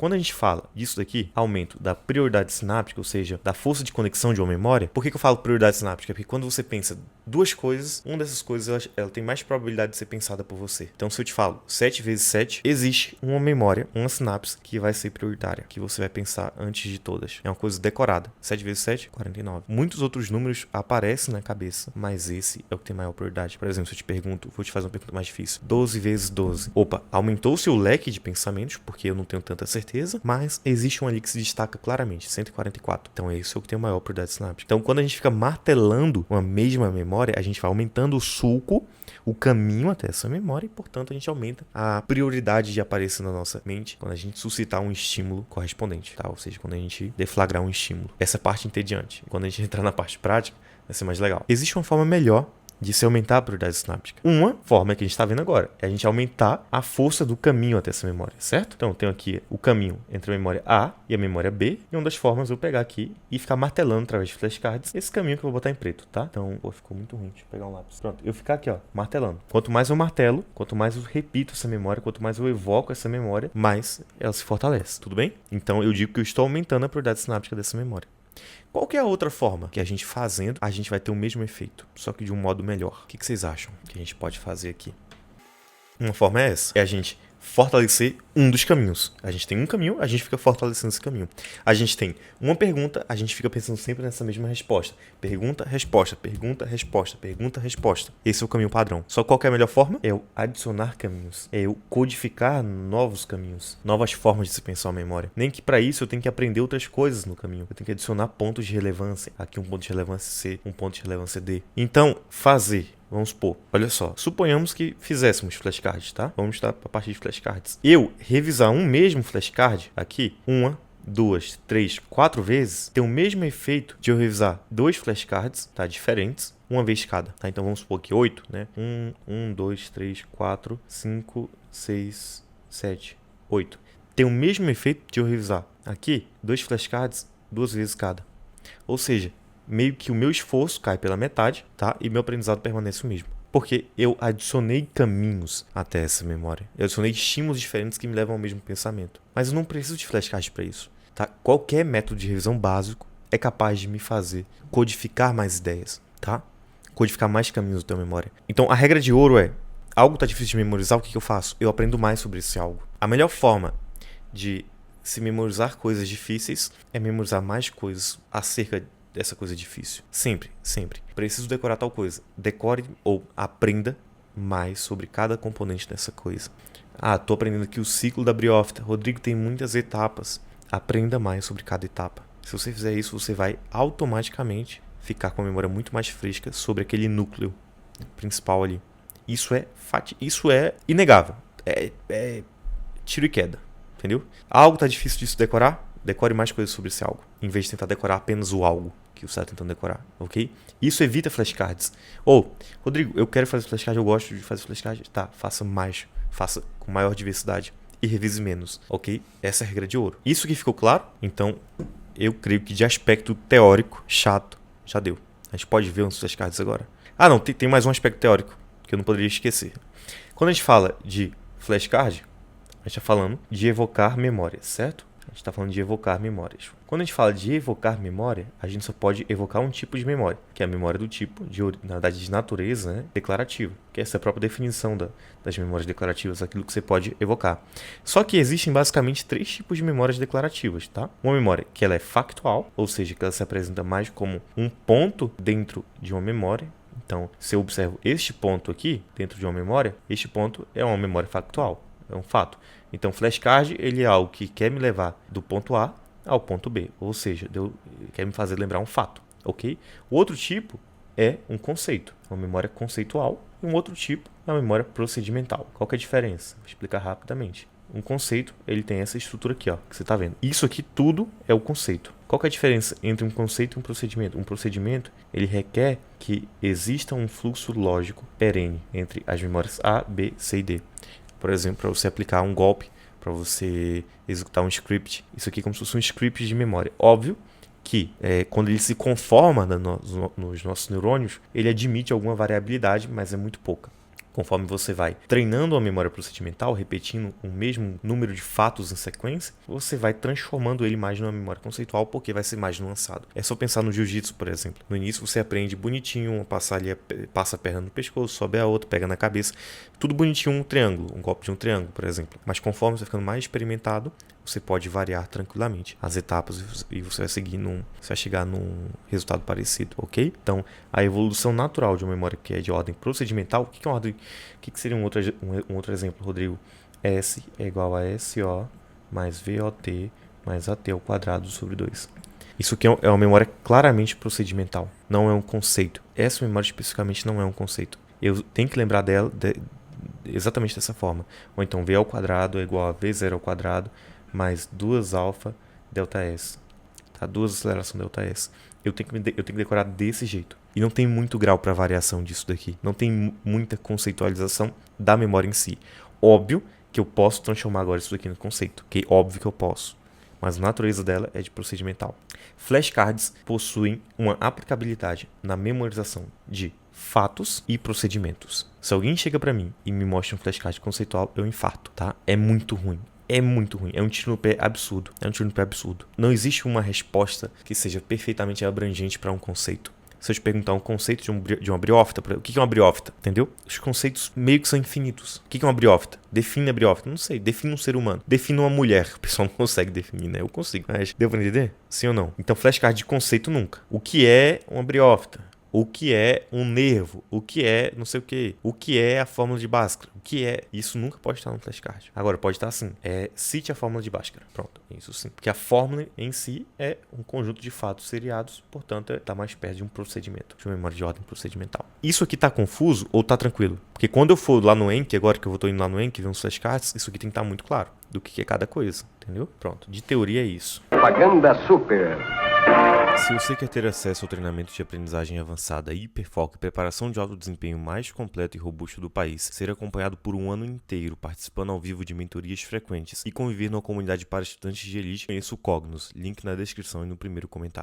Quando a gente fala disso daqui, aumento da prioridade sináptica, ou seja, da força de conexão de uma memória, por que eu falo prioridade sináptica? Porque quando você pensa duas coisas, uma dessas coisas ela tem mais probabilidade de ser pensada por você. Então, se eu te falo 7 vezes 7, existe uma memória, uma sinapse que vai ser prioritária, que você vai pensar antes de todas. É uma coisa decorada. 7 vezes 7, 49. Muitos outros números aparecem na cabeça, mas esse é o que tem maior prioridade. Por exemplo, se eu te pergunto, vou te fazer uma pergunta mais difícil. 12 vezes 12. Opa, aumentou o seu leque de pensamentos, porque eu não tenho tanta certeza, mas existe um ali que se destaca claramente, 144. Então, esse é o que tem a maior prioridade sináptica. Então, quando a gente fica martelando uma mesma memória, a gente vai aumentando o sulco, o caminho até essa memória, e portanto a gente aumenta a prioridade de aparecer na nossa mente quando a gente suscitar um estímulo correspondente, tá? Ou seja, quando a gente deflagrar um estímulo. Essa parte entediante. Quando a gente entrar na parte prática, vai ser mais legal. Existe uma forma melhor de se aumentar a prioridade sináptica. Uma forma que a gente está vendo agora é a gente aumentar a força do caminho até essa memória, certo? Então, eu tenho aqui o caminho entre a memória A e a memória B, e uma das formas eu pegar aqui e ficar martelando através de flashcards esse caminho que eu vou botar em preto, tá? Então, ficou muito ruim. Deixa eu pegar um lápis. Pronto, eu ficar aqui, martelando. Quanto mais eu martelo, quanto mais eu repito essa memória, quanto mais eu evoco essa memória, mais ela se fortalece, tudo bem? Então, eu digo que eu estou aumentando a prioridade sináptica dessa memória. Qual que é a outra forma que a gente fazendo, a gente vai ter o mesmo efeito, só que de um modo melhor? O que vocês acham que a gente pode fazer aqui? Uma forma é essa, é a gente fortalecer um dos caminhos. A gente tem um caminho, a gente fica fortalecendo esse caminho. A gente tem uma pergunta, a gente fica pensando sempre nessa mesma resposta. Pergunta, resposta, pergunta, resposta, pergunta, resposta. Esse é o caminho padrão. Só qual que é a melhor forma? É eu adicionar caminhos. É eu codificar novos caminhos. Novas formas de se pensar a memória. Nem que para isso eu tenho que aprender outras coisas no caminho. Eu tenho que adicionar pontos de relevância. Aqui um ponto de relevância C, um ponto de relevância D. Então, fazer. Vamos supor, olha só, suponhamos que fizéssemos flashcards, tá? Vamos estar para a parte de flashcards. Eu revisar um mesmo flashcard aqui, 1, 2, 3, 4 vezes, tem o mesmo efeito de eu revisar 2 flashcards, tá? Diferentes, uma vez cada, tá? Então vamos supor que 8, né? 1, 2, 3, 4, 5, 6, 7, 8. Tem o mesmo efeito de eu revisar aqui 2 flashcards 2 vezes cada. Ou seja, meio que o meu esforço cai pela metade, tá? E meu aprendizado permanece o mesmo. Porque eu adicionei caminhos até essa memória. Eu adicionei estímulos diferentes que me levam ao mesmo pensamento. Mas eu não preciso de flashcards para isso, tá? Qualquer método de revisão básico é capaz de me fazer codificar mais ideias, tá? Codificar mais caminhos da memória. Então, a regra de ouro é, algo está difícil de memorizar, o que eu faço? Eu aprendo mais sobre esse algo. A melhor forma de se memorizar coisas difíceis é memorizar mais coisas acerca dessa coisa difícil. Sempre, sempre. Preciso decorar tal coisa. Decore ou aprenda mais sobre cada componente dessa coisa. Tô aprendendo aqui o ciclo da briófita. Rodrigo, tem muitas etapas. Aprenda mais sobre cada etapa. Se você fizer isso, você vai automaticamente ficar com a memória muito mais fresca sobre aquele núcleo principal ali. Isso é inegável. É tiro e queda. Entendeu? Algo tá difícil de se decorar? Decore mais coisas sobre esse algo, em vez de tentar decorar apenas o algo que você está tentando decorar, ok? Isso evita flashcards. Rodrigo, eu quero fazer flashcard, eu gosto de fazer flashcard. Tá, faça mais, faça com maior diversidade e revise menos, ok? Essa é a regra de ouro. Isso que ficou claro? Então, eu creio que de aspecto teórico, chato, já deu. A gente pode ver uns flashcards agora. Não, tem mais um aspecto teórico que eu não poderia esquecer. Quando a gente fala de flashcard, a gente está falando de evocar memórias, certo? A gente está falando de evocar memórias. Quando a gente fala de evocar memória, a gente só pode evocar um tipo de memória, que é a memória do tipo, na verdade, de natureza, né, declarativa, que essa é a própria definição das memórias declarativas, aquilo que você pode evocar. Só que existem basicamente 3 tipos de memórias declarativas, tá? Uma memória que ela é factual, ou seja, que ela se apresenta mais como um ponto dentro de uma memória. Então, se eu observo este ponto aqui, dentro de uma memória, este ponto é uma memória factual, é um fato. Então, flashcard, ele é algo que quer me levar do ponto A ao ponto B. Ou seja, quer me fazer lembrar um fato, ok? O outro tipo é um conceito, uma memória conceitual. E um outro tipo é uma memória procedimental. Qual que é a diferença? Vou explicar rapidamente. Um conceito, ele tem essa estrutura aqui, que você está vendo. Isso aqui tudo é o conceito. Qual que é a diferença entre um conceito e um procedimento? Um procedimento, ele requer que exista um fluxo lógico perene entre as memórias A, B, C e D. Por exemplo, para você aplicar um golpe, para você executar um script. Isso aqui é como se fosse um script de memória. Óbvio que quando ele se conforma nos nossos neurônios, ele admite alguma variabilidade, mas é muito pouca. Conforme você vai treinando a memória procedimental, repetindo o mesmo número de fatos em sequência, você vai transformando ele mais numa memória conceitual, porque vai ser mais nuançado. É só pensar no jiu-jitsu, por exemplo. No início você aprende bonitinho, passa a perna no pescoço, sobe a outra, pega na cabeça. Tudo bonitinho, um triângulo, um golpe de um triângulo, por exemplo. Mas conforme você vai ficando mais experimentado, você pode variar tranquilamente as etapas e você vai chegar num resultado parecido, ok? Então, a evolução natural de uma memória que é de ordem procedimental, o que seria um outro exemplo, Rodrigo? S é igual a SO mais VOT mais AT ao quadrado sobre 2. Isso aqui é uma memória claramente procedimental, não é um conceito. Essa memória especificamente não é um conceito. Eu tenho que lembrar dela exatamente dessa forma. Ou então V ao quadrado é igual a V0 ao quadrado mais 2 alfa delta S. Tá? 2 aceleração delta S. Eu tenho que decorar desse jeito. E não tem muito grau para variação disso daqui. Não tem muita conceitualização da memória em si. Óbvio que eu posso transformar agora isso daqui no conceito. Ok? Óbvio que eu posso. Mas a natureza dela é de procedimental. Flashcards possuem uma aplicabilidade na memorização de fatos e procedimentos. Se alguém chega para mim e me mostra um flashcard conceitual, eu infarto, tá? É muito ruim. É muito ruim. É um tiro no pé absurdo. Não existe uma resposta que seja perfeitamente abrangente para um conceito. Se eu te perguntar um conceito de uma briófita, o que é uma briófita? Entendeu? Os conceitos meio que são infinitos. O que é uma briófita? Define a briófita. Não sei. Define um ser humano. Define uma mulher. O pessoal não consegue definir, né? Eu consigo. Mas deu pra entender? Sim ou não? Então, flashcard de conceito nunca. O que é uma briófita? O que é um nervo? O que é não sei o que? O que é a fórmula de Bhaskara? O que é? Isso nunca pode estar no flashcard. Agora, pode estar assim. Cite a fórmula de Bhaskara. Pronto, isso sim. Porque a fórmula em si é um conjunto de fatos seriados, portanto, está mais perto de um procedimento, de uma memória de ordem procedimental. Isso aqui está confuso ou está tranquilo? Porque quando eu for lá no Enki, agora que eu estou indo lá no Enki ver uns flashcards, isso aqui tem que estar muito claro do que é cada coisa, entendeu? Pronto, de teoria é isso. Propaganda Super. Se você quer ter acesso ao treinamento de aprendizagem avançada, hiperfoco e preparação de alto desempenho mais completo e robusto do país, ser acompanhado por um ano inteiro, participando ao vivo de mentorias frequentes e conviver numa comunidade para estudantes de elite, conheça o Cognos, link na descrição e no primeiro comentário.